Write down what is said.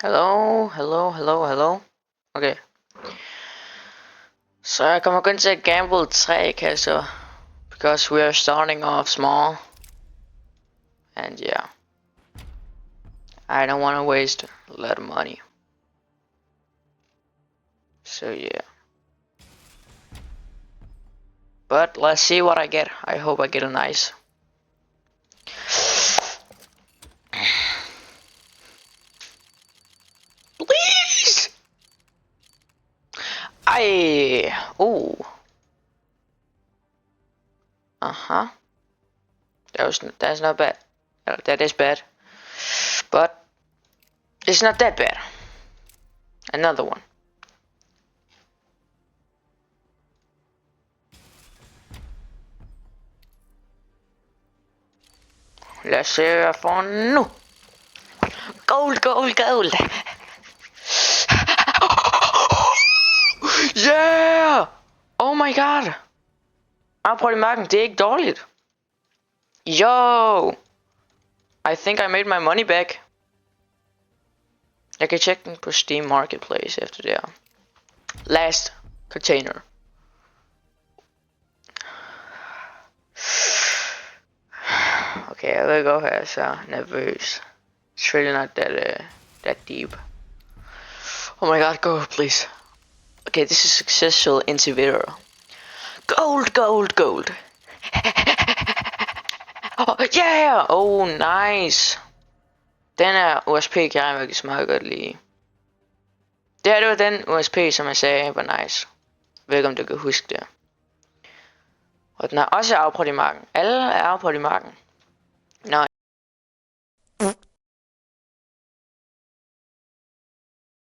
Hello. Okay. Så jeg kommer kun til at gamble 3 kasser. Because we are starting off small. And yeah. I don't want to waste a lot of money. So yeah. But let's see what I get. I hope I get a nice. Please! Oh. Uh-huh. That's not bad. That is bad. But it's not that bad. Another one. Lad os se, hvad jeg får nu. Gold. Yeah! Oh my god. Afprøv i marken, det er ikke dårligt. Yo! I think I made my money back. Jeg kan tjekke den på Steam Marketplace efter det her. Last container. Okay, jeg ved godt, jeg er så nervøs. It's really not that deep. Oh my god, go please. Okay, this is successful individual. Gold. Oh, yeah! Oh, nice. Den her USP kan jeg virkelig meget godt lide. Det var den USP, som jeg sagde var nice. Jeg ved ikke, om du kan huske det. Og den er også afprøvet i marken. Alle er afprøvet i marken.